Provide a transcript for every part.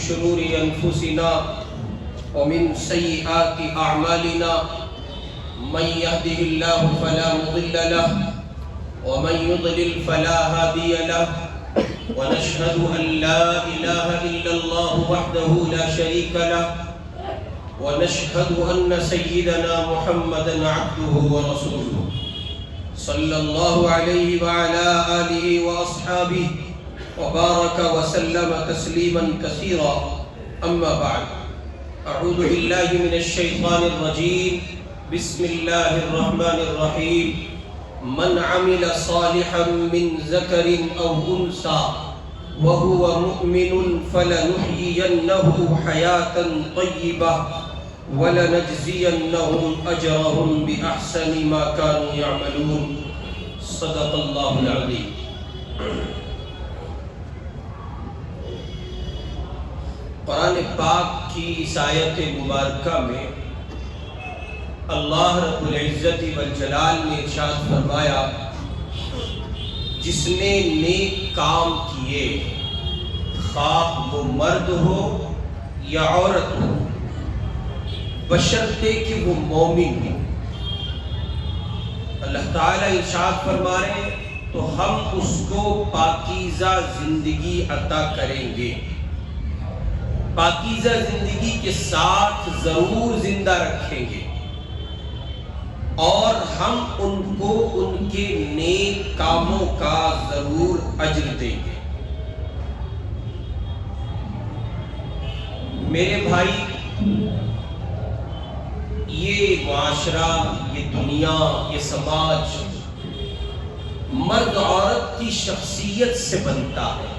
شرور أنفسنا ومن سيئات أعمالنا من يهده الله فلا مضل له ومن يضلل فلا هادي له ونشهد أن لا إله إلا الله وحده لا شريك له ونشهد أن سيدنا محمدا عبده ورسوله صلى الله عليه وعلى آله وأصحابه وبارك وسلم تسليما كثيرا. أما بعد، أعوذ بالله من الشيطان الرجيم. بسم الله الرحمن الرحيم. من عمل صالحا من ذكر أو أنثى وهو مؤمن فلنحيينه حياة طيبة ولنجزينهم أجرهم بأحسن ما كانوا يعملون. صدق الله العظيم. قرآن پاک کی اس آیت مبارکہ میں اللہ رب العزت والجلال نے ارشاد فرمایا، جس نے نیک کام کیے، خواہ وہ مرد ہو یا عورت ہو، بشرطے کہ وہ مومن ہو. اللہ تعالیٰ ارشاد فرما رہے ہیں تو ہم اس کو پاکیزہ زندگی عطا کریں گے. پاکیزہ زندگی کے ساتھ ضرور زندہ رکھیں گے اور ہم ان کو ان کے نیک کاموں کا ضرور اجر دیں گے. میرے بھائی، یہ معاشرہ، یہ دنیا، یہ سماج مرد عورت کی شخصیت سے بنتا ہے.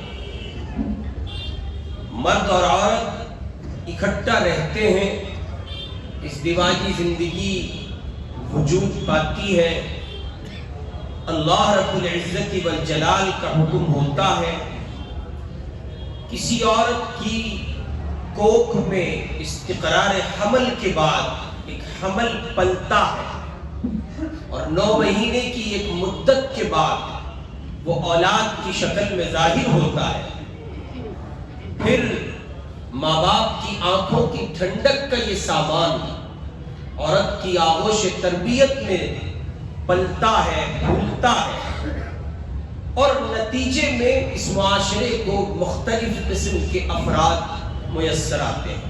مرد اور عورت اکٹھا رہتے ہیں، ازدواجی زندگی وجود پاتی ہے. اللہ رب العزت والجلال کا حکم ہوتا ہے، کسی عورت کی کوکھ میں استقرار حمل کے بعد ایک حمل پلتا ہے اور 9 مہینے کی ایک مدت کے بعد وہ اولاد کی شکل میں ظاہر ہوتا ہے. پھر ماں باپ کی آنکھوں کی ٹھنڈک کا یہ سامان عورت کی آغوش تربیت میں پلتا ہے، پھولتا ہے اور نتیجے میں اس معاشرے کو مختلف قسم کے افراد میسر آتے ہیں.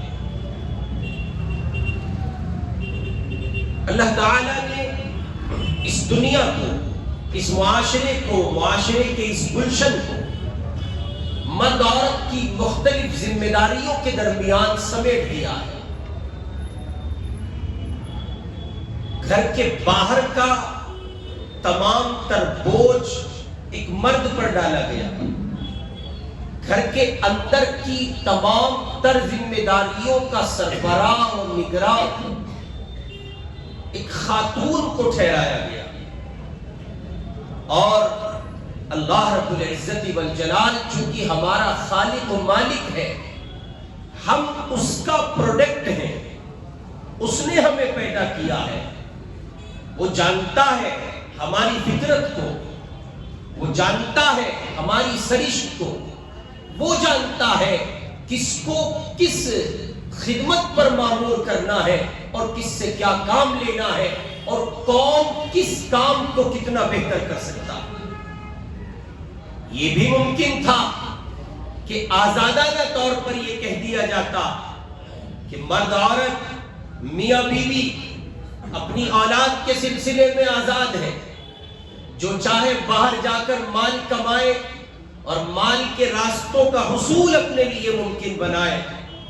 اللہ تعالیٰ نے اس دنیا کو، اس معاشرے کو، معاشرے کے اس گلشن کو مرد عورت کی مختلف ذمہ داریوں کے درمیان سمیٹ دیا ہے. گھر کے باہر کا تمام تر بوجھ ایک مرد پر ڈالا گیا. گھر کے اندر کی تمام تر ذمہ داریوں کا سربراہ اور نگراں ایک خاتون کو ٹھہرایا گیا. اور اللہ رب العزت والجلال چونکہ ہمارا خالق و مالک ہے، ہم اس کا پروڈکٹ ہیں، اس نے ہمیں پیدا کیا ہے. وہ جانتا ہے ہماری فطرت کو، وہ جانتا ہے ہماری سرشت کو، وہ جانتا ہے کس کو کس خدمت پر مامور کرنا ہے اور کس سے کیا کام لینا ہے اور کون کس کام کو کتنا بہتر کر سکتا ہے. یہ بھی ممکن تھا کہ آزادانہ طور پر یہ کہہ دیا جاتا کہ مرد عورت، میاں بیوی اپنی اولاد کے سلسلے میں آزاد ہے. جو چاہے باہر جا کر مال کمائے اور مال کے راستوں کا حصول اپنے لیے ممکن بنائے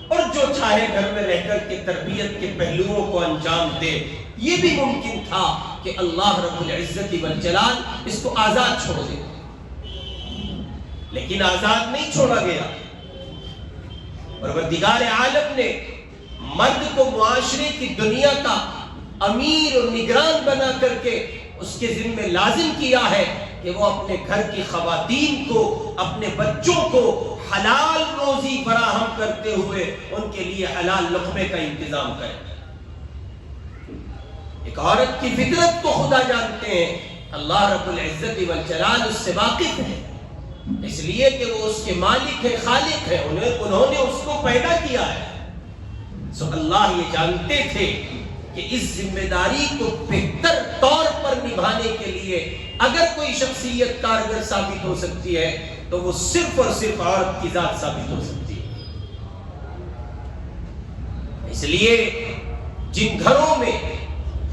اور جو چاہے گھر میں رہ کر کے تربیت کے پہلوؤں کو انجام دے. یہ بھی ممکن تھا کہ اللہ رب العزت والجلال اس کو آزاد چھوڑ دے، لیکن آزاد نہیں چھوڑا گیا. پروردگار عالم نے مرد کو معاشرے کی دنیا کا امیر اور نگران بنا کر کے اس کے ذمہ لازم کیا ہے کہ وہ اپنے گھر کی خواتین کو، اپنے بچوں کو حلال روزی فراہم کرتے ہوئے ان کے لیے حلال لقمے کا انتظام کرے. ایک عورت کی فطرت کو خدا جانتے ہیں، اللہ رب العزت والجلال اس سے واقف ہے. اس لیے کہ وہ اس کے مالک ہے، خالق ہے، انہوں نے اس کو پیدا کیا ہے۔ سو اللہ یہ جانتے تھے کہ اس ذمہ داری کو بہتر طور پر نبھانے کے لیے اگر کوئی شخصیت کارگر ثابت ہو سکتی ہے تو وہ صرف اور صرف عورت کی ذات ثابت ہو سکتی ہے۔ اس لیے جن گھروں میں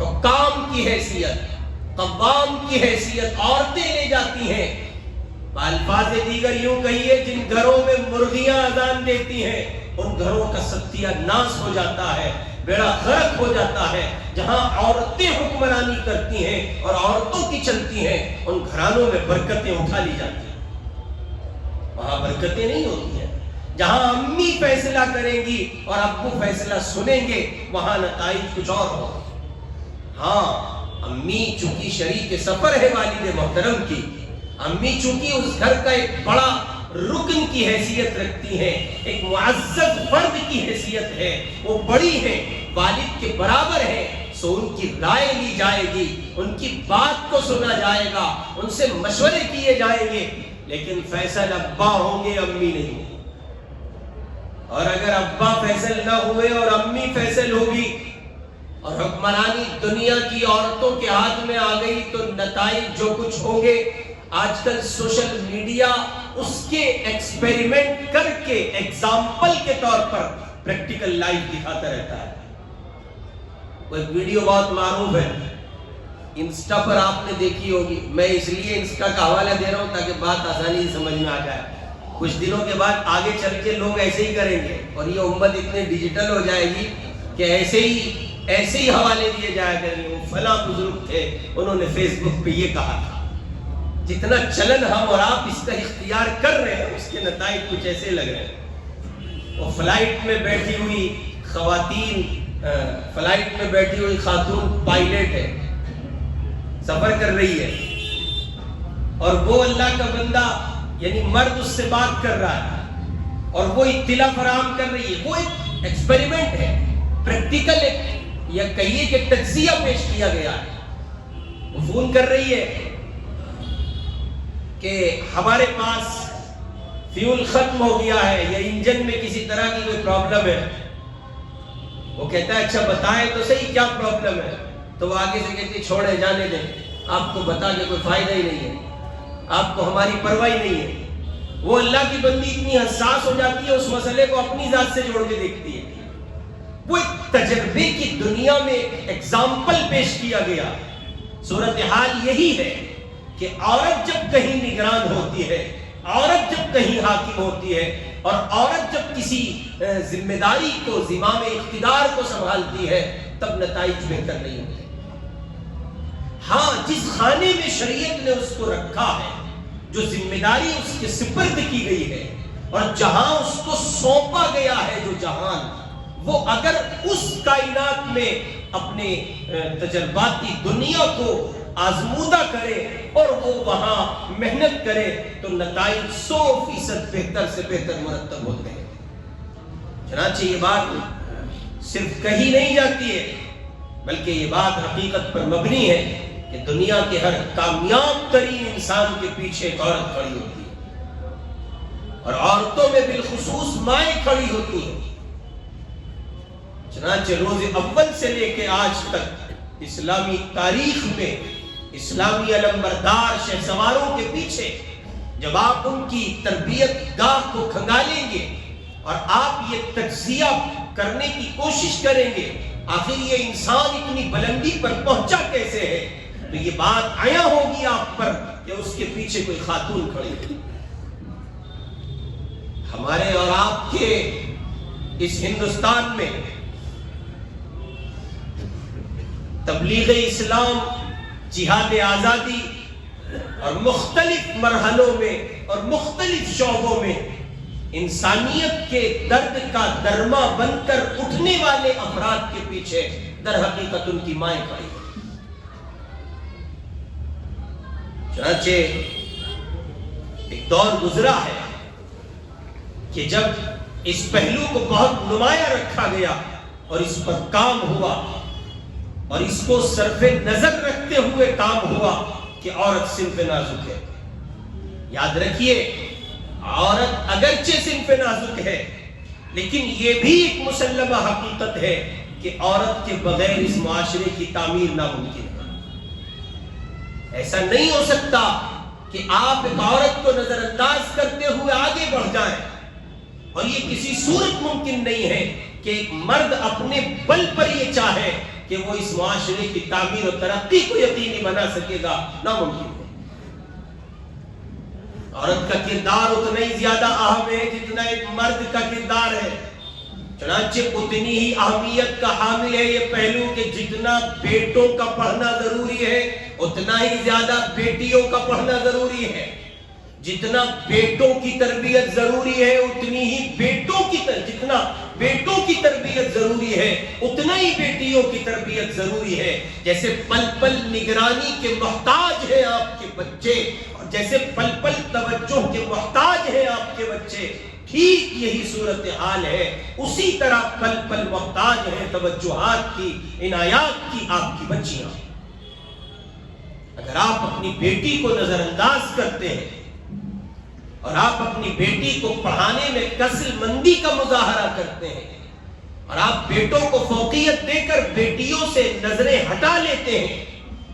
حکام کی حیثیت، قوام کی حیثیت عورتیں لے جاتی ہیں، بالفاظ دیگر یوں کہیے جن گھروں میں مرغیاں اذان دیتی ہیں ان گھروں کا ستیہ ناس ہو جاتا ہے، بیڑا غرق ہو جاتا ہے۔ جہاں عورتیں حکمرانی کرتی ہیں اور عورتوں کی چلتی ہیں ان گھرانوں میں برکتیں اٹھا لی جاتی ہیں، وہاں برکتیں نہیں ہوتی ہیں۔ جہاں امی فیصلہ کریں گی اور ابو فیصلہ سنیں گے وہاں نتائج کچھ اور ہو۔ ہاں امی چونکہ شریک سفر ہے والد محترم کی، امی چونکہ اس گھر کا ایک بڑا رکن کی حیثیت رکھتی ہیں، ایک معزز فرد کی حیثیت ہے، وہ بڑی ہیں، والد کے برابر ہیں، سو ان کی رائے لی جائے گی، ان کی بات کو سنا جائے گا، ان سے مشورے کیے جائیں گے، لیکن فیصل ابا ہوں گے، امی نہیں۔ اور اگر ابا فیصل نہ ہوئے اور امی فیصل ہوگی اور حکمرانی دنیا کی عورتوں کے ہاتھ میں آ گئی تو نتائج جو کچھ ہوں گے، آج کل سوشل میڈیا اس کے ایکسپیریمنٹ کر کے ایگزامپل کے طور پر پریکٹیکل لائف دکھاتا رہتا ہے۔ وہ ایک ویڈیو بہت معروف ہے، انسٹا پر آپ نے دیکھی ہوگی، میں اس لیے انسٹا کا حوالہ دے رہا ہوں تاکہ بات آسانی سے سمجھ میں آ جائے۔ کچھ دنوں کے بعد آگے چل کے لوگ ایسے ہی کریں گے اور یہ امت اتنے ڈیجیٹل ہو جائے گی کہ ایسے ہی حوالے دیے جایا کریں گے۔ وہ فلاں بزرگ تھے، انہوں نے فیس بک پہ یہ کہا تھا۔ جتنا چلن ہم اور آپ اس کا اختیار کر رہے ہیں اس کے نتائج کچھ ایسے لگ رہے ہیں۔ وہ فلائٹ میں بیٹھی ہوئی خاتون پائلٹ ہے، سفر کر رہی ہے، اور وہ اللہ کا بندہ یعنی مرد اس سے بات کر رہا ہے اور وہ اطلاع فراہم کر رہی ہے۔ وہ ایک ایکسپیریمنٹ ہے، پریکٹیکل ایک یا کہیے کہ تجزیہ پیش کیا گیا ہے۔ وہ فون کر رہی ہے کہ ہمارے پاس فیول ختم ہو گیا ہے یا انجن میں کسی طرح کی کوئی پرابلم ہے۔ وہ کہتا ہے اچھا بتائیں تو صحیح کیا پرابلم ہے؟ تو وہ آگے سے کہتی ہے چھوڑے جانے دیں، آپ کو بتا کے کوئی فائدہ ہی نہیں ہے، آپ کو ہماری پرواہ نہیں ہے۔ وہ اللہ کی بندی اتنی حساس ہو جاتی ہے، اس مسئلے کو اپنی ذات سے جوڑ کے دیکھتی ہے۔ وہ ایک تجربے کی دنیا میں ایگزامپل پیش کیا گیا۔ صورتحال یہی ہے کہ عورت جب کہیں نگران ہوتی ہے، عورت جب کہیں حاکم ہوتی ہے، اور عورت جب کسی ذمہ داری کو، زمام اقتدار کو سنبھالتی ہے، تب نتائج بہتر نہیں ہوتے۔ ہاں جس خانے میں شریعت نے اس کو رکھا ہے، جو ذمہ داری اس کے سپرد کی گئی ہے، اور جہاں اس کو سونپا گیا ہے جو جہان، وہ اگر اس کائنات میں اپنے تجرباتی دنیا کو آزمودہ کرے اور وہ وہاں محنت کرے تو نتائج 100% بہتر سے بہتر مرتب ہوتے ہیں۔ چنانچہ یہ بات صرف کہی نہیں جاتی ہے بلکہ یہ بات حقیقت پر مبنی ہے کہ دنیا کے ہر کامیاب ترین انسان کے پیچھے ایک عورت کھڑی ہوتی ہے، اور عورتوں میں بالخصوص مائیں کھڑی ہوتی ہیں۔ چنانچہ روز اول سے لے کے آج تک اسلامی تاریخ میں اسلامی علمبردار شہسواروں کے پیچھے جب آپ ان کی تربیت گاہ کو کھنگالیں گے اور آپ یہ تجزیہ کرنے کی کوشش کریں گے آخر یہ انسان اتنی بلندی پر پہنچا کیسے ہے، تو یہ بات آیا ہوگی آپ پر کہ اس کے پیچھے کوئی خاتون کھڑی ہے۔ ہمارے اور آپ کے اس ہندوستان میں تبلیغ اسلام، جہاد آزادی اور مختلف مرحلوں میں اور مختلف شعبوں میں انسانیت کے درد کا درما بن کر اٹھنے والے افراد کے پیچھے در حقیقت ان کی مائیں کھڑی ہیں۔ چنانچہ ایک دور گزرا ہے کہ جب اس پہلو کو بہت نمایاں رکھا گیا اور اس پر کام ہوا اور اس کو صرف نظر رکھتے ہوئے کام ہوا کہ عورت صنف نازک ہے، یاد رکھیے، عورت اگرچہ صنف نازک ہے، لیکن یہ بھی ایک مسلمہ حقیقت ہے کہ عورت کے بغیر اس معاشرے کی تعمیر ناممکن ہے۔ ایسا نہیں ہو سکتا کہ آپ ایک عورت کو نظر انداز کرتے ہوئے آگے بڑھ جائیں، اور یہ کسی صورت ممکن نہیں ہے کہ ایک مرد اپنے بل پر یہ چاہے کہ وہ اس معاشرے کی تعمیر و ترقی کو یقینی بنا سکے گا، ناممکن ہے۔ عورت کا کردار اتنا ہی زیادہ اہم ہے جتنا ایک مرد کا کردار ہے، چنانچہ اتنی ہی اہمیت کا حامل ہے یہ پہلو کہ جتنا بیٹوں کا پڑھنا ضروری ہے اتنا ہی زیادہ بیٹیوں کا پڑھنا ضروری ہے، جتنا بیٹوں کی تربیت ضروری ہے اتنی ہی جتنا بیٹوں کی تربیت ضروری ہے اتنا ہی بیٹیوں کی تربیت ضروری ہے۔ جیسے پل پل نگرانی کے محتاج ہیں آپ کے بچے، اور جیسے پل پل توجہ کے محتاج ہیں آپ کے بچے، ٹھیک یہی صورتحال ہے، اسی طرح پل پل محتاج ہیں توجہات کی، عنایات کی آپ کی بچیاں۔ اگر آپ اپنی بیٹی کو نظر انداز کرتے ہیں اور آپ اپنی بیٹی کو پڑھانے میں کسل مندی کا مظاہرہ کرتے ہیں، اور آپ بیٹوں کو فوقیت دے کر بیٹیوں سے نظریں ہٹا لیتے ہیں،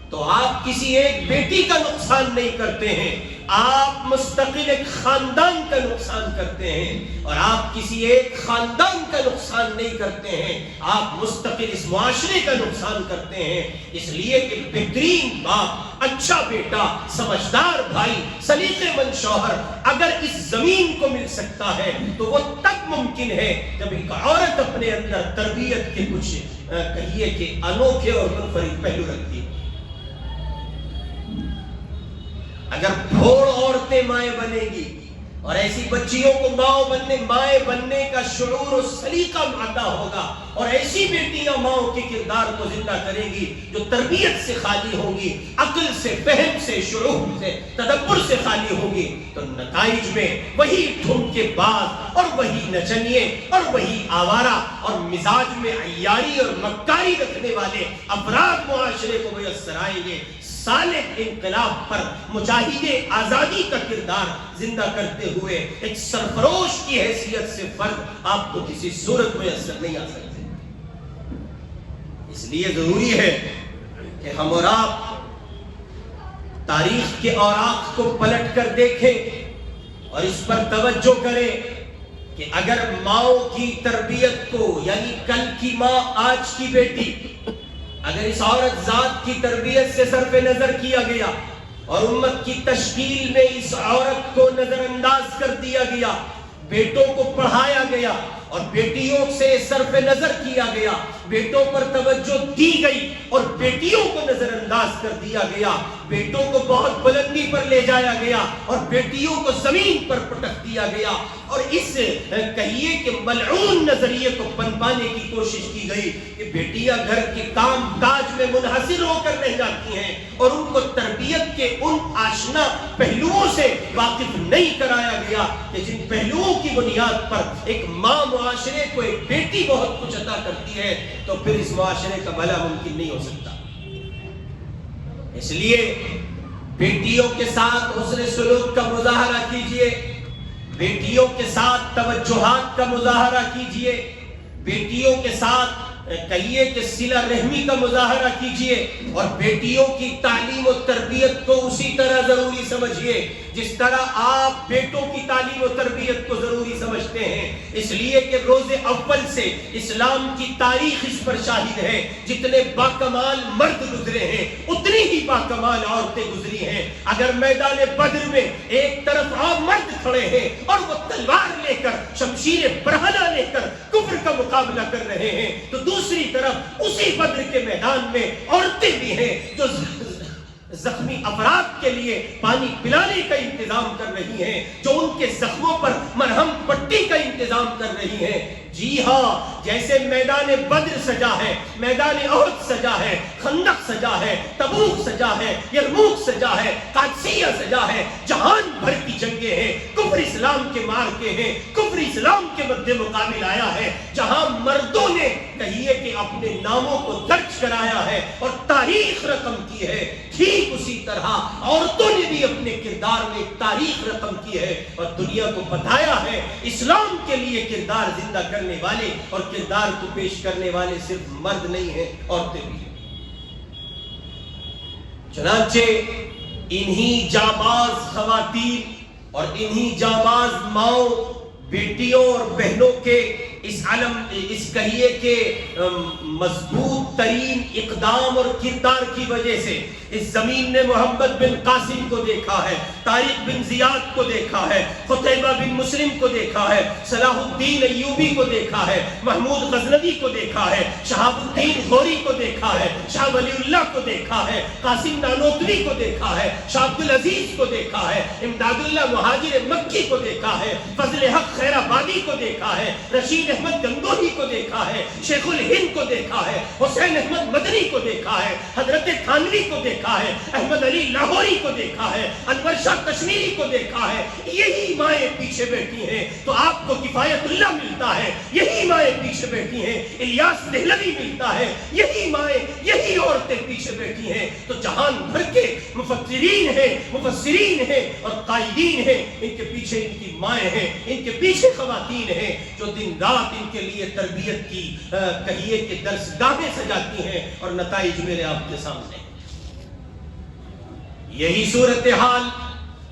تو آپ کسی ایک بیٹی کا نقصان نہیں کرتے ہیں، آپ مستقل ایک خاندان کا نقصان کرتے ہیں، اور آپ کسی ایک خاندان کا نقصان نہیں کرتے ہیں، آپ مستقل اس معاشرے کا نقصان کرتے ہیں۔ اس لیے کہ بہترین باپ، اچھا بیٹا، سمجھدار بھائی، سلیقے مند شوہر اگر اس زمین کو مل سکتا ہے تو وہ تب ممکن ہے جب ایک عورت اپنے اندر تربیت کے کچھ کہیے کہ انوکھے اور منفرد پہلو رکھتی ہے۔ اگر بھوڑ عورتیں مائیں بنے گی اور ایسی بچیوں کو مائیں بننے کا شعور و سلیقہ عطا ہوگا، اور ایسی بیٹیاں ماؤں کے کردار کو زندہ کریں گی جو تربیت سے خالی ہوں گی، عقل سے، فہم سے، شعور سے، تدبر سے خالی ہوں گی، تو نتائج میں وہی ٹھمکے باز اور وہی نچنیے اور وہی آوارہ اور مزاج میں عیاری اور مکاری رکھنے والے افراد معاشرے کو میسر آئیں گے۔ صالح انقلاب پر مجاہد آزادی کا کردار زندہ کرتے ہوئے ایک سرفروش کی حیثیت سے فرد آپ کو کسی صورت میں میسر نہیں آ سکتے۔ اس لیے ضروری ہے کہ ہم اور آپ تاریخ کے اوراق کو پلٹ کر دیکھیں اور اس پر توجہ کریں کہ اگر ماؤں کی تربیت کو، یعنی کل کی ماں آج کی بیٹی، اگر اس عورت ذات کی تربیت سے صرف نظر کیا گیا اور امت کی تشکیل میں اس عورت کو نظر انداز کر دیا گیا، بیٹوں کو پڑھایا گیا اور بیٹیوں سے صرف نظر کیا گیا، بیٹوں پر توجہ دی گئی اور بیٹیوں کو نظر انداز کر دیا گیا، بیٹوں کو بہت بلندی پر لے جایا گیا اور بیٹیوں کو زمین پر پٹک دیا گیا، اور اس کہیے کہ ملعون نظریے کو پنپانے کی کوشش کی گئی کہ بیٹیاں گھر کے کام کاج میں منحصر ہو کر رہ جاتی ہیں اور ان کو تربیت کے ان آشنا پہلوؤں سے واقف نہیں کرایا گیا کہ جن پہلوؤں کی بنیاد پر ایک ماں معاشرے کو ایک بیٹی بہت کچھ عطا کرتی ہے، تو پھر اس معاشرے کا بھلا ممکن نہیں ہو سکتا۔ اس لیے بیٹیوں کے ساتھ حسن سلوک کا مظاہرہ کیجئے، بیٹیوں کے ساتھ توجہات کا مظاہرہ کیجئے، بیٹیوں کے ساتھ کہیے کہ صلہ رحمی کا مظاہرہ کیجئے، اور بیٹیوں کی تعلیم و تربیت کو اسی طرح ضروری سمجھیے جس طرح آپ بیٹوں کی تعلیم و تربیت کو ضروری سمجھتے ہیں۔ اس لیے کہ روز اول سے اسلام کی تاریخ اس پر شاہد ہے، جتنے باکمال مرد گزرے ہیں اتنی ہی باکمال عورتیں گزری ہیں۔ اگر میدان بدر میں ایک طرف آپ مرد کھڑے ہیں اور وہ تلوار لے کر، شمشیر برہنہ لے کر کفر کا مقابلہ کر رہے ہیں، تو دوسری طرف اسی بدر کے میدان میں عورتیں بھی ہیں جو زخمی افراد کے لیے پانی پلانے کا انتظام کر رہی ہیں، جو ان کے زخموں پر مرہم پٹی کا انتظام کر رہی ہیں۔ جی ہاں، جیسے میدان بدر سجا ہے، میدان احد سجا ہے، خندق سجا ہے، تبوک سجا ہے، یرموک سجا ہے، قادسیہ سجا ہے، جہان بھر کی جنگیں ہیں، کفر اسلام کے مارکے ہیں، کفر اسلام کے مد مقابل آیا ہے، جہاں مردوں نے کہیے کہ اپنے ناموں کو درج کرایا ہے اور تاریخ رقم کی ہے، ٹھیک اسی طرح عورتوں نے بھی اپنے کردار میں تاریخ رقم کی ہے اور دنیا کو بتایا ہے اسلام کے لیے کردار زندہ کرنے والے اور کردار کو پیش کرنے والے صرف مرد نہیں ہیں، عورتیں بھی ہیں۔ چنانچہ انہی جانباز خواتین اور انہی جانباز ماؤں، بیٹیوں اور بہنوں کے اس کہیے کہ مضبوط ترین اقدام اور کردار کی وجہ سے اس زمین نے محمد بن قاسم کو دیکھا ہے، طارق بن زیاد کو دیکھا ہے، قتیبہ بن مسلم کو دیکھا ہے، صلاح الدین ایوبی کو دیکھا ہے، محمود غزنوی کو دیکھا ہے، شہاب الدین غوری کو دیکھا ہے، شاہ ولی اللہ کو دیکھا ہے، قاسم نانوتوی کو دیکھا ہے، شاہ عبدالعزیز کو دیکھا ہے، امداد اللہ مہاجر مکی کو دیکھا ہے، فضل حق خیر آبادی کو دیکھا ہے، رشید احمد گنگوہی کو دیکھا ہے، شیخ الہند کو دیکھا ہے، حسین احمد مدنی کو دیکھا ہے، حضرت تھانوی کو دیکھا ہے، احمد علی لاہوری کو دیکھا ہے، انور شاہ کشمیری کو دیکھا ہے۔ یہی مائیں پیچھے بیٹھی ہیں تو آپ کو کفایت اللہ ملتا ہے، یہی مائیں پیچھے بیٹھی ہیں الیاس دہلوی ملتا ہے، یہی مائیں یہی عورتیں پیچھے بیٹھی ہیں تو جہان بھر کے مفسرین ہیں اور قائدین ہیں، ان کے پیچھے ان کی مائیں ہیں، ان کے پیچھے خواتین ہیں جو دن رات ان کے لیے تربیت کی کہیے کہ درسگاہیں سجاتی ہیں اور نتائج میرے آپ کے سامنے۔ یہی صورتحال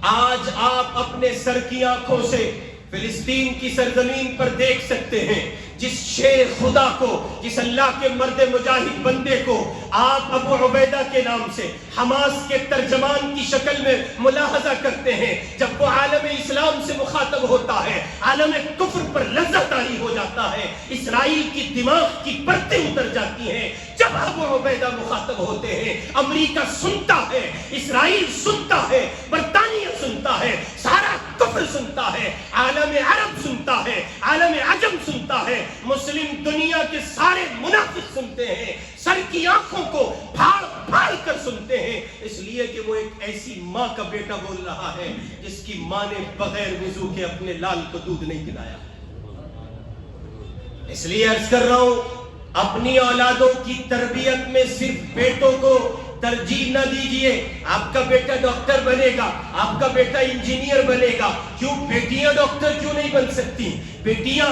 آج آپ اپنے سر کی آنکھوں سے فلسطین کی سرزمین پر دیکھ سکتے ہیں، جس شیر خدا کو، جس اللہ کے مرد مجاہد بندے کو آپ ابو عبیدہ کے نام سے حماس کے ترجمان کی شکل میں ملاحظہ کرتے ہیں، جب وہ عالم اسلام سے مخاطب ہوتا ہے عالم کفر پر لذت طاری ہو جاتا ہے، اسرائیل کی دماغ کی پرتیں اتر جاتی ہیں، جب ابو عبیدہ مخاطب ہوتے ہیں امریکہ سنتا ہے، اسرائیل سنتا ہے، برطانیہ سنتا ہے، سارا کفر سنتا ہے، عالم عرب سنتا ہے، عالم عجم سنتا ہے، مسلم دنیا کے سارے منافق سنتے ہیں، سر کی آنکھوں کو پھاڑ پھاڑ کر سنتے ہیں، اس لیے کہ وہ ایک ایسی ماں کا بیٹا بول رہا ہے جس کی ماں نے بغیر وضو کے اپنے لال کو دودھ نہیں پلایا۔ اس لیے عرض کر رہا ہوں اپنی اولادوں کی تربیت میں صرف بیٹوں کو ترجیح نہ دیجئے، آپ کا بیٹا ڈاکٹر بنے گا، آپ کا بیٹا انجینئر بنے گا، کیوں بیٹیاں ڈاکٹر کیوں نہیں بن سکتی؟ بیٹیاں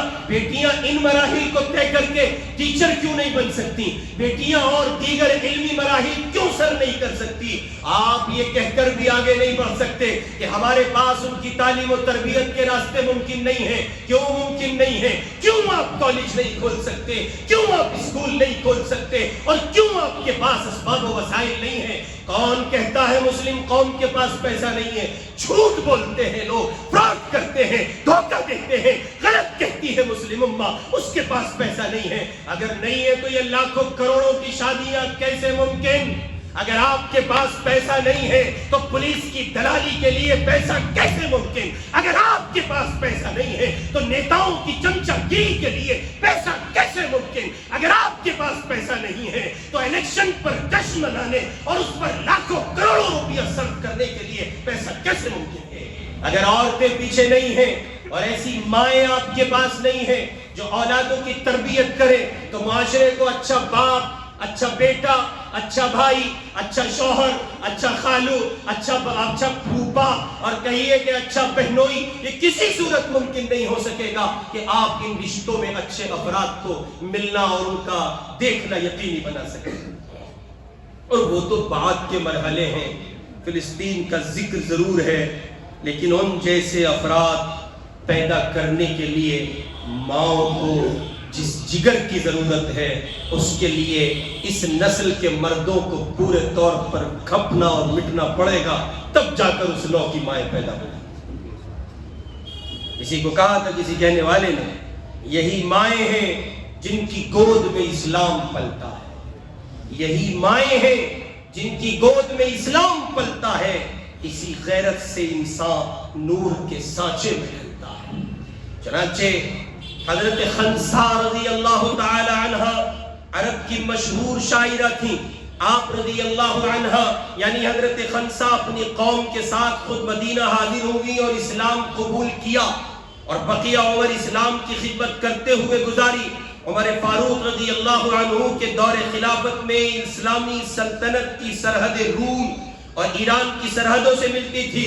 ان مراحل کو طے کر کے ٹیچر کیوں نہیں بن سکتی؟ بیٹیاں اور دیگر علمی مراحل کیوں سر نہیں کر سکتی؟ آپ یہ کہہ کر بھی آگے نہیں بڑھ سکتے کہ ہمارے پاس ان کی تعلیم و تربیت کے راستے ممکن نہیں ہیں۔ کیوں ممکن نہیں ہے؟ کیوں آپ کالج نہیں کھول سکتے؟ کیوں آپ اسکول نہیں کھول سکتے؟ اور کیوں آپ کے پاس اسباب و وسائل نہیں ہیں؟ کون کہتا ہے مسلم قوم کے پاس پیسہ نہیں ہے؟ جھوٹ بولتے ہیں لوگ، فراڈ کرتے ہیں، دھوکہ دیتے ہیں، غلط کہتی ہے مسلم امہ اس کے پاس پیسہ نہیں ہے۔ اگر نہیں ہے تو یہ لاکھوں کروڑوں کی شادیاں کیسے ممکن؟ اگر آپ کے پاس پیسہ نہیں ہے تو پولیس کی دلالی کے لیے پیسہ کیسے ممکن؟ اگر آپ کے پاس پیسہ نہیں ہے تو نیتاؤں کی چمچہ گیری کے لیے پیسہ کیسے ممکن؟ اگر آپ کے پاس پیسہ نہیں ہے تو الیکشن پر جشن منانے اور اس پر لاکھوں کروڑوں روپیہ صرف کرنے کے لیے پیسہ کیسے ممکن ہے؟ اگر عورتیں پیچھے نہیں ہیں اور ایسی مائیں آپ کے پاس نہیں ہیں جو اولادوں کی تربیت کرے تو معاشرے کو اچھا باپ، اچھا بیٹا، اچھا بھائی، اچھا شوہر، اچھا خالو، اچھا پھوپا اور کہیے کہ اچھا بہنوئی، یہ کسی صورت ممکن نہیں ہو سکے گا کہ آپ ان رشتوں میں اچھے افراد کو ملنا اور ان کا دیکھنا یقینی بنا سکیں۔ اور وہ تو بعد کے مرحلے ہیں، فلسطین کا ذکر ضرور ہے، لیکن ان جیسے افراد پیدا کرنے کے لیے ماؤں کو جس جگر کی ضرورت ہے اس کے لیے اس نسل کے مردوں کو پورے طور پر کھپنا اور مٹنا پڑے گا، تب جا کر اس نو کی مائیں پیدا ہوگی۔ کسی کو کہا تھا کسی کہنے والے نے، یہی مائیں ہیں جن کی گود میں اسلام پلتا ہے، یہی مائیں ہیں جن کی گود میں اسلام پلتا ہے، اسی غیرت سے انسان نور کے سانچے میں ڈھلتا ہے۔ چنانچہ حضرت خنسا رضی اللہ تعالی عنہ عرب کی مشہور شاعرہ تھیں. آپ رضی اللہ عنہ یعنی حضرت خنسا اپنی قوم کے ساتھ خود مدینہ حاضر ہوئی اور اسلام قبول کیا اور بقیہ عمر اسلام کی خدمت کرتے ہوئے گزاری. عمر فاروق رضی اللہ عنہ کے دور خلافت میں اسلامی سلطنت کی سرحد روم اور ایران کی سرحدوں سے ملتی تھی.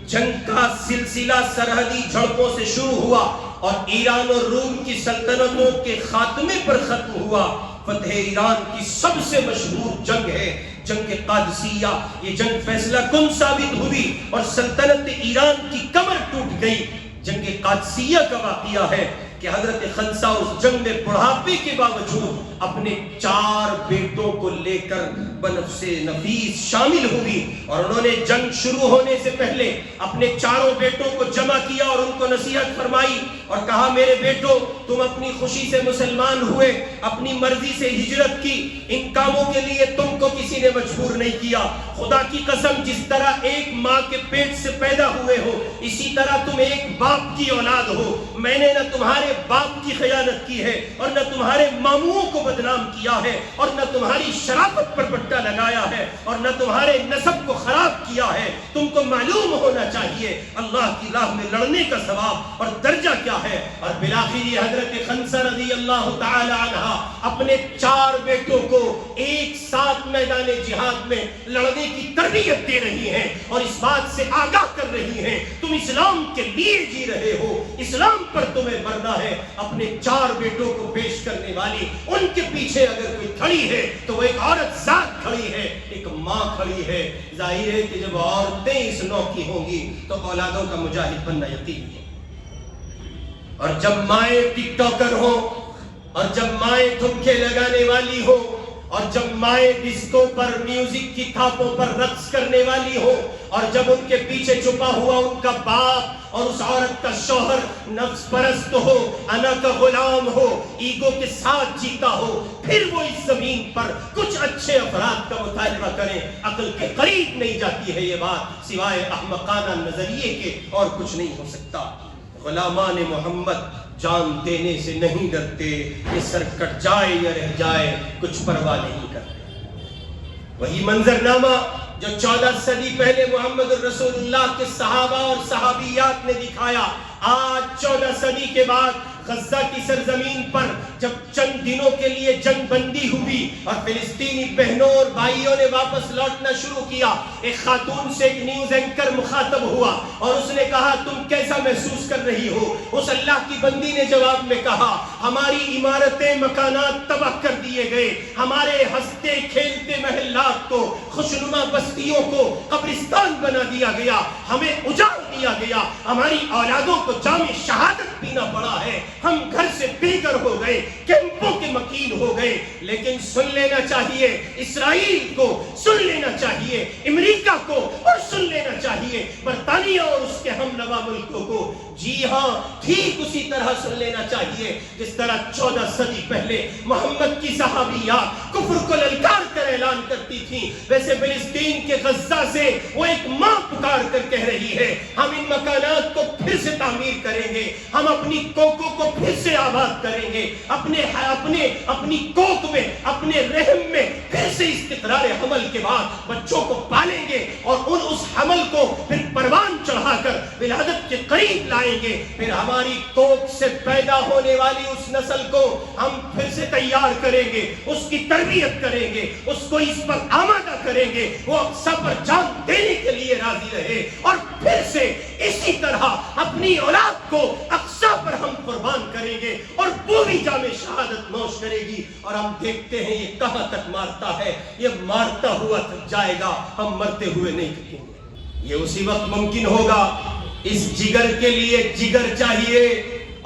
جنگ کا سلسلہ سرحدی جھڑپوں سے شروع ہوا اور ایران اور روم کی سلطنتوں کے خاتمے پر ختم ہوا. فتح ایران کی سب سے مشہور جنگ ہے جنگ قادسیہ. یہ جنگ فیصلہ کن ثابت ہوئی اور سلطنت ایران کی کمر ٹوٹ گئی. جنگ قادسیہ کا واقعہ ہے کہ حضرت خنسا اس جنگ میں بڑھاپے کے باوجود اپنے 4 بیٹوں کو لے کر بنفس نفیس شامل ہوئی اور انہوں نے جنگ شروع ہونے سے پہلے اپنے 4 بیٹوں کو جمع کیا اور ان کو نصیحت فرمائی اور کہا میرے بیٹو تم اپنی خوشی سے مسلمان ہوئے, اپنی مرضی سے ہجرت کی, ان کاموں کے لیے تم کو کسی نے مجبور نہیں کیا. خدا کی قسم جس طرح ایک ماں کے پیٹ سے پیدا ہوئے ہو اسی طرح تم ایک باپ کی اولاد ہو. میں نے نہ تمہارے باپ کی خیانت کی ہے اور نہ تمہارے ماموں کو بدنام کیا ہے اور نہ تمہاری شرافت پر پٹا لگایا ہے اور نہ تمہارے نسب کو خراب کیا ہے. تم کو معلوم ہونا چاہیے اللہ کی راہ میں لڑنے کا ثواب اور درجہ کیا ہے. اور بالآخر یہ حضرت خنسا رضی اللہ تعالی عنہ اپنے 4 بیٹوں کو ایک ساتھ میدان جہاد میں لڑنے کی تربیت دے رہی ہیں اور اس بات سے آگاہ کر رہی ہیں تم اسلام کے لیے جی رہے ہو, اسلام پر تمہیں مرنا ہے. اپنے 4 بیٹوں کو پیش کرنے والی ان کے پیچھے اگر کوئی کھڑی ہے تو وہ ایک عورت ذات کھڑی ہے, ایک ماں کھڑی ہے. ظاہر ہے کہ جب عورتیں اس نوع کی ہوں گی تو اولادوں کا مجاہد بننا یقینی ہے. اور جب مائیں ٹک ٹاکر ہو اور جب مائیں ٹھمکے لگانے والی ہو اور جب مائیں ڈسکو پر میوزک کی تھاپوں پر رقص کرنے والی ہو اور جب ان کے پیچھے چھپا ہوا ان کا باپ اور اس عورت کا شوہر نفس پرست ہو, انا کا غلام ہو, ایگو کے ساتھ جیتا ہو, پھر وہ اس زمین پر کچھ اچھے افراد کا مطالبہ کریں. عقل کے قریب نہیں جاتی ہے یہ بات, سوائے احمقانہ نظریے کے اور کچھ نہیں ہو سکتا. غلامان محمد جان دینے سے نہیں ڈرتے, یہ سر کٹ جائے یا رہ جائے کچھ پرواہ نہیں کرتے. وہی منظرنامہ جو 14 صدی پہلے محمد الرسول اللہ کے صحابہ اور صحابیات نے دکھایا, آج 14 صدی کے بعد غزہ کی سرزمین پر جب چند دنوں کے لیے جنگ بندی ہوئی اور فلسطینی بہنوں اور بھائیوں نے واپس لوٹنا شروع کیا, ایک خاتون سے ایک نیوز اینکر مخاطب ہوا اور اس نے کہا تم کیسا محسوس کر رہی ہو؟ اس اللہ کی بندی نے جواب میں کہا ہماری عمارتیں مکانات تباہ کر دیے گئے, ہمارے ہنستے کھیلتے محلات کو, خوشنما بستیوں کو قبرستان بنا دیا گیا, ہمیں اجاڑ دیا گیا, ہماری اولادوں کو جام شہادت پینا پڑا ہے, ہم گھر سے بے گھر ہو گئے, کیمپوں کے مکین ہو گئے. لیکن سن لینا چاہیے اسرائیل کو, سن لینا چاہیے امریکہ کو اور سن لینا چاہیے برطانیہ اور اس کے ہم نوا ملکوں کو. جی ہاں, ٹھیک اسی طرح سن لینا چاہیے جس طرح 14 صدی پہلے محمد کی صحابیات کفر کو للکار کر اعلان کرتی تھیں, ویسے فلسطین کے غزہ سے وہ ایک ماں پکار کر کہہ رہی ہے ہم ان مکانات کو پھر سے تعمیر کریں گے, ہم اپنی کوکوں کو پھر سے آباد کریں گے, اپنی کوک میں, اپنے رحم میں پھر سے استقرار حمل کے بعد بچوں کو پالیں گے اور اس حمل کو پھر پروان چڑھا کر ولادت کے قریب لائیں گے. پھر ہماری کوک سے پیدا ہونے والی اس نسل کو ہم پھر سے تیار کریں گے, اس کی تربیت کریں گے, اس کو اس پر آمادہ کریں گے, وہ اقصی پر جان دینے کے لیے راضی رہے اور پھر سے اسی طرح اپنی اولاد کو اقصی پر ہم قربان کریں گے اور پوری جام شہادت نوش کرے گی. اور ہم دیکھتے ہیں یہ کہاں تک مارتا ہے, یہ مارتا ہوا تک جائے گا, ہم مرتے ہوئے نہیں تھکیں گے. یہ اسی وقت ممکن ہوگا. اس جگر کے لیے جگر چاہیے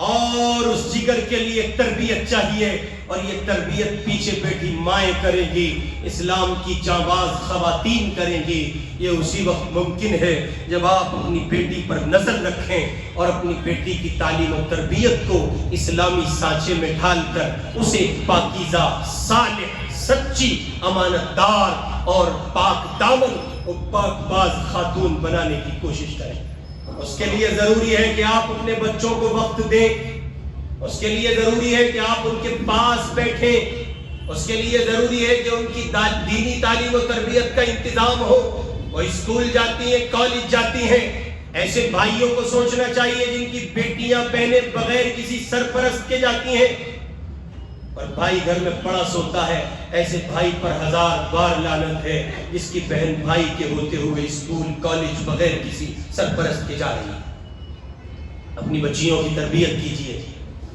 اور اس جگر کے لیے تربیت چاہیے, اور یہ تربیت پیچھے بیٹھی مائیں کریں گی, اسلام کی جانباز خواتین کریں گی. یہ اسی وقت ممکن ہے جب آپ اپنی بیٹی پر نظر رکھیں اور اپنی بیٹی کی تعلیم و تربیت کو اسلامی سانچے میں ڈھال کر اسے پاکیزہ, صالح, سچی, امانت دار اور پاک دامن اور پاک باز خاتون بنانے کی کوشش کریں. اس کے لیے ضروری ہے کہ آپ اپنے بچوں کو وقت دیں, اس کے لیے ضروری ہے کہ آپ ان کے پاس بیٹھیں، اس کے لیے ضروری ہے کہ ان کی دینی تعلیم و تربیت کا انتظام ہو۔ وہ اسکول جاتی ہیں، کالج جاتی ہیں، ایسے بھائیوں کو سوچنا چاہیے جن کی بیٹیاں بہنیں بغیر کسی سرپرست کے جاتی ہیں، اور بھائی گھر میں پڑا سوتا ہے، ایسے بھائی پر 1000 بار لعنت ہے جس کی بہن بھائی کے ہوتے ہوئے اسکول کالج بغیر کسی سرپرست کے جا رہی ہے۔ اپنی بچیوں کی تربیت کیجیے،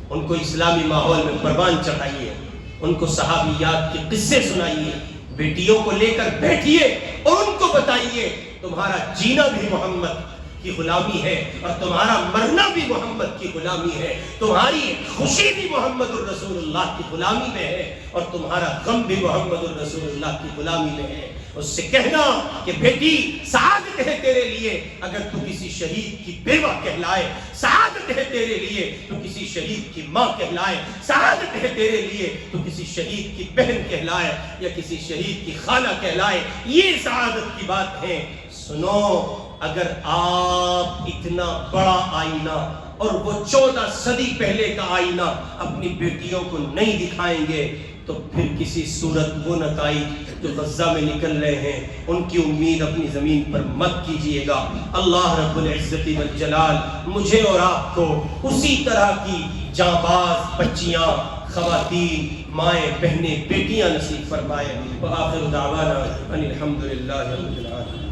ان کو اسلامی ماحول میں پروان چڑھائیے، ان کو صحابیات کے قصے سنائیے، بیٹیوں کو لے کر بیٹھیے اور ان کو بتائیے تمہارا جینا بھی محمد کی غلامی ہے اور تمہارا مرنا بھی محمد کی غلامی ہے، تمہاری خوشی بھی محمد الرسول اللہ کی غلامی میں ہے اور تمہارا غم بھی محمد الرسول اللہ کی غلامی میں ہے۔ اس سے کہنا کہ بیٹی سعادت ہے تیرے لیے اگر تو کسی شہید کی بیوہ کہلائے، سعادت ہے تیرے لیے تو کسی شہید کی ماں کہلائے، سعادت ہے تیرے لیے تو کسی شہید کی بہن کہلائے یا کسی شہید کی خالہ کہلائے، یہ سعادت کی بات ہے۔ سنو، اگر آپ اتنا بڑا آئینہ اور وہ 14 صدی پہلے کا آئینہ اپنی بیٹیوں کو نہیں دکھائیں گے تو پھر کسی صورت وہ نتائج جو غزہ میں نکل رہے ہیں ان کی امید اپنی زمین پر مت کیجئے گا۔ اللہ رب العزت والجلال مجھے اور آپ کو اسی طرح کی جانباز بچیاں، خواتین، مائیں، بہنیں، بیٹیاں نصیب فرمائے۔ وآخر دعوانا ان الحمدللہ رب العالمین۔